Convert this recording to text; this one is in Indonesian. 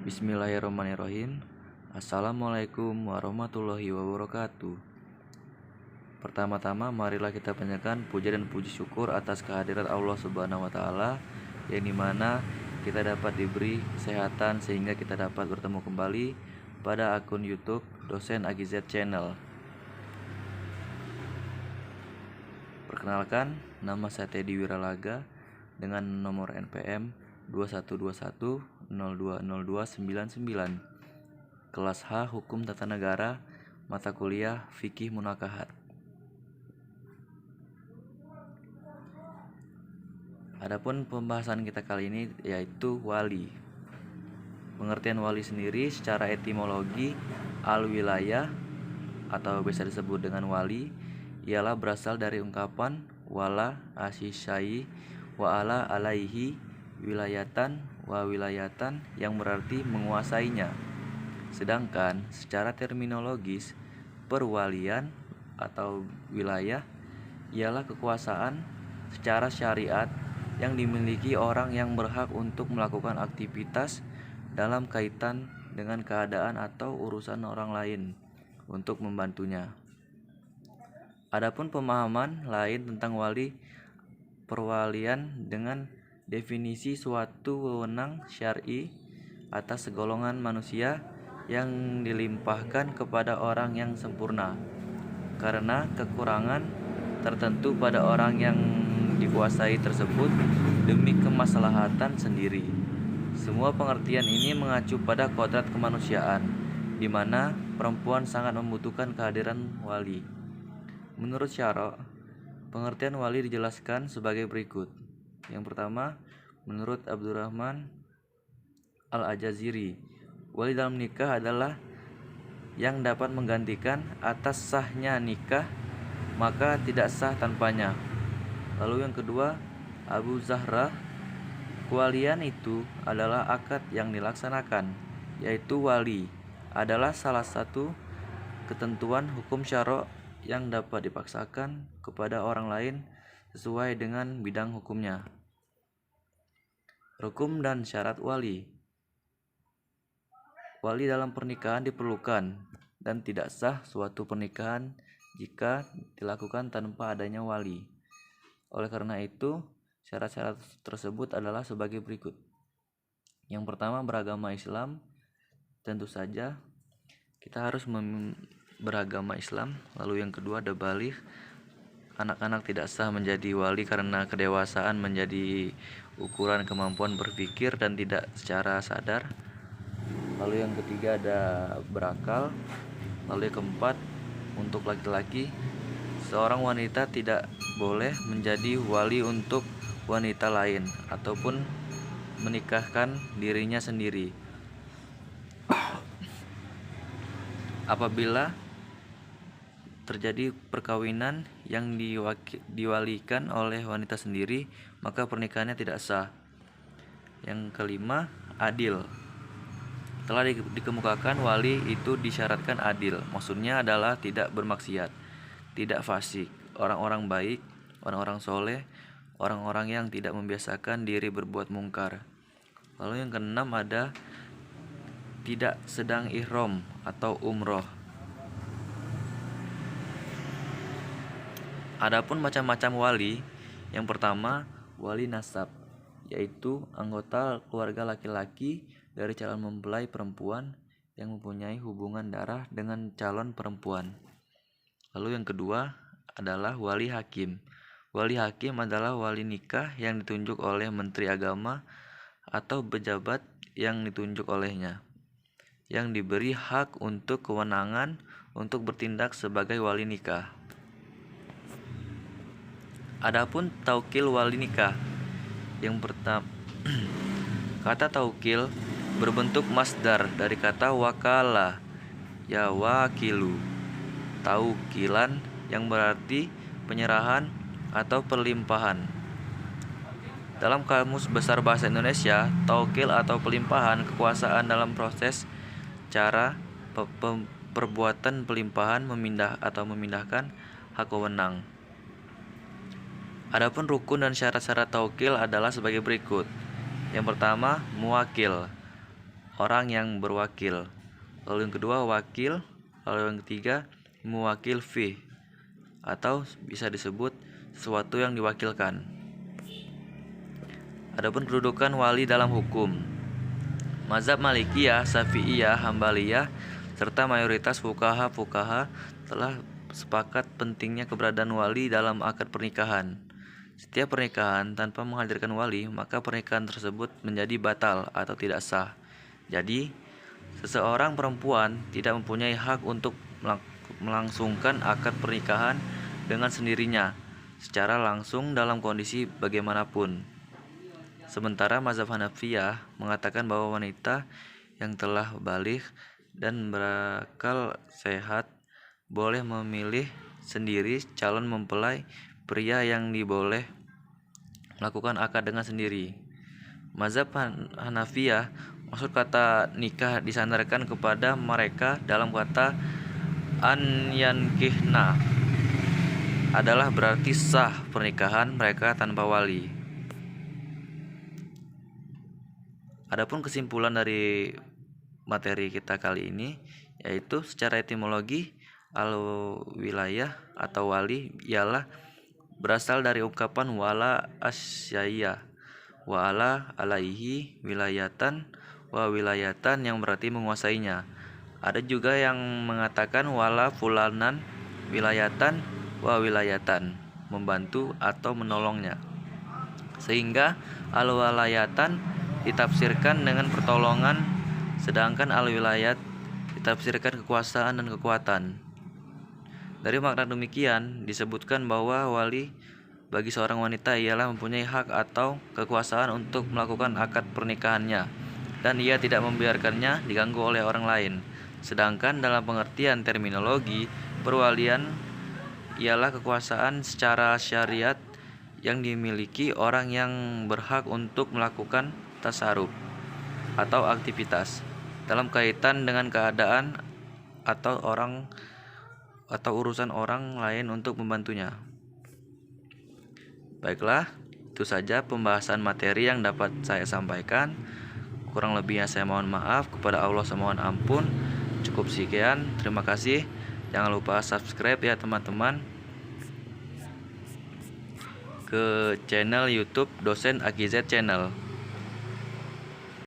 Bismillahirrahmanirrahim. Assalamualaikum warahmatullahi wabarakatuh. Pertama-tama marilah kita panjatkan puja dan puji syukur atas kehadirat Allah Subhanahu wa taala, yang dimana kita dapat diberi kesehatan sehingga kita dapat bertemu kembali pada akun YouTube Dosen AGZ Channel. Perkenalkan, nama saya Teddy Wiralaga dengan nomor NPM 2121020299, kelas H Hukum Tata Negara, mata kuliah Fikih Munakahat. Adapun pembahasan kita kali ini yaitu wali. Pengertian wali sendiri secara etimologi al-wilayah atau biasa disebut dengan wali ialah berasal dari ungkapan wala asyai wa ala alaihi wilayatan wa wilayatan yang berarti menguasainya. Sedangkan secara terminologis perwalian atau wilayah ialah kekuasaan secara syariat yang dimiliki orang yang berhak untuk melakukan aktivitas dalam kaitan dengan keadaan atau urusan orang lain untuk membantunya. Adapun pemahaman lain tentang wali perwalian dengan definisi suatu wewenang syar'i atas segolongan manusia yang dilimpahkan kepada orang yang sempurna karena kekurangan tertentu pada orang yang dikuasai tersebut demi kemaslahatan sendiri. Semua pengertian ini mengacu pada kodrat kemanusiaan, di mana perempuan sangat membutuhkan kehadiran wali. Menurut Syara', pengertian wali dijelaskan sebagai berikut. Yang pertama, menurut Abdurrahman Al-Ajaziri, wali dalam nikah adalah yang dapat menggantikan atas sahnya nikah, maka tidak sah tanpanya. Lalu yang kedua, Abu Zahra, kewalian itu adalah akad yang dilaksanakan, yaitu wali adalah salah satu ketentuan hukum syara' yang dapat dipaksakan kepada orang lain sesuai dengan bidang hukumnya. Hukum dan syarat wali. Wali dalam pernikahan diperlukan dan tidak sah suatu pernikahan jika dilakukan tanpa adanya wali. Oleh karena itu, syarat-syarat tersebut adalah sebagai berikut. Yang pertama, beragama Islam. Tentu saja kita harus beragama Islam. Lalu yang kedua, ada baligh. Anak-anak tidak sah menjadi wali karena kedewasaan menjadi ukuran kemampuan berpikir dan tidak secara sadar. Lalu yang ketiga, ada berakal. Lalu yang keempat, untuk laki-laki, seorang wanita tidak boleh menjadi wali untuk wanita lain ataupun menikahkan dirinya sendiri. Apabila terjadi perkawinan yang diwalikan oleh wanita sendiri, maka pernikahannya tidak sah. Yang kelima, adil. Telah dikemukakan wali itu disyaratkan adil. Maksudnya adalah tidak bermaksiat, tidak fasik, orang-orang baik, orang-orang soleh, orang-orang yang tidak membiasakan diri berbuat mungkar. Lalu yang keenam, ada tidak sedang ihram atau umroh. Adapun macam-macam wali, yang pertama, wali nasab, yaitu anggota keluarga laki-laki dari calon mempelai perempuan yang mempunyai hubungan darah dengan calon perempuan. Lalu yang kedua adalah wali hakim. Wali hakim adalah wali nikah yang ditunjuk oleh Menteri Agama atau pejabat yang ditunjuk olehnya, yang diberi hak untuk kewenangan untuk bertindak sebagai wali nikah. Adapun taukil wali nikah. Yang pertama, kata taukil berbentuk masdar dari kata wakala, ya wakilu, taukilan yang berarti penyerahan atau perlimpahan. Dalam Kamus Besar Bahasa Indonesia, taukil atau pelimpahan kekuasaan dalam proses cara perbuatan pelimpahan memindahkan hak wewenang. Adapun rukun dan syarat-syarat taukil adalah sebagai berikut. Yang pertama, muwakil. orang yang berwakil. Lalu yang kedua wakil, lalu yang ketiga muwakil fi, atau bisa disebut sesuatu yang diwakilkan. Adapun kedudukan wali dalam hukum, mazhab Malikiyah, Syafi'iyah, Hambaliyah serta mayoritas fuqaha telah sepakat pentingnya keberadaan wali dalam akad pernikahan. Setiap pernikahan tanpa menghadirkan wali, maka pernikahan tersebut menjadi batal atau tidak sah. Jadi, seseorang perempuan tidak mempunyai hak untuk melangsungkan akad pernikahan dengan sendirinya secara langsung dalam kondisi bagaimanapun. Sementara mazhab Hanafiyah mengatakan bahwa wanita yang telah baligh dan berakal sehat boleh memilih sendiri calon mempelai pria yang diboleh melakukan akad dengan sendiri. Mazhab Hanafiyah, maksud kata nikah disandarkan kepada mereka dalam kata an yankihna, adalah berarti sah pernikahan mereka tanpa wali. Adapun kesimpulan dari materi kita kali ini, yaitu secara etimologi al-wilayah atau wali ialah berasal dari ungkapan wala asyaiya wa ala alaihi wilayatan wa wilayatan, yang berarti menguasainya. Ada juga yang mengatakan wala fulanan wilayatan wa wilayatan, membantu atau menolongnya. Sehingga al-walayatan ditafsirkan dengan pertolongan, sedangkan al-wilayat ditafsirkan kekuasaan dan kekuatan. Dari makna demikian disebutkan bahwa wali bagi seorang wanita ialah mempunyai hak atau kekuasaan untuk melakukan akad pernikahannya, dan ia tidak membiarkannya diganggu oleh orang lain. Sedangkan dalam pengertian terminologi, perwalian ialah kekuasaan secara syariat yang dimiliki orang yang berhak untuk melakukan tasarruf atau aktivitas dalam kaitan dengan keadaan atau urusan orang lain untuk membantunya. Baiklah, itu saja pembahasan materi yang dapat saya sampaikan. Kurang lebihnya saya mohon maaf, kepada Allah saya mohon ampun. Cukup sekian, terima kasih. Jangan lupa subscribe ya teman-teman ke channel YouTube Dosen Akizet Channel.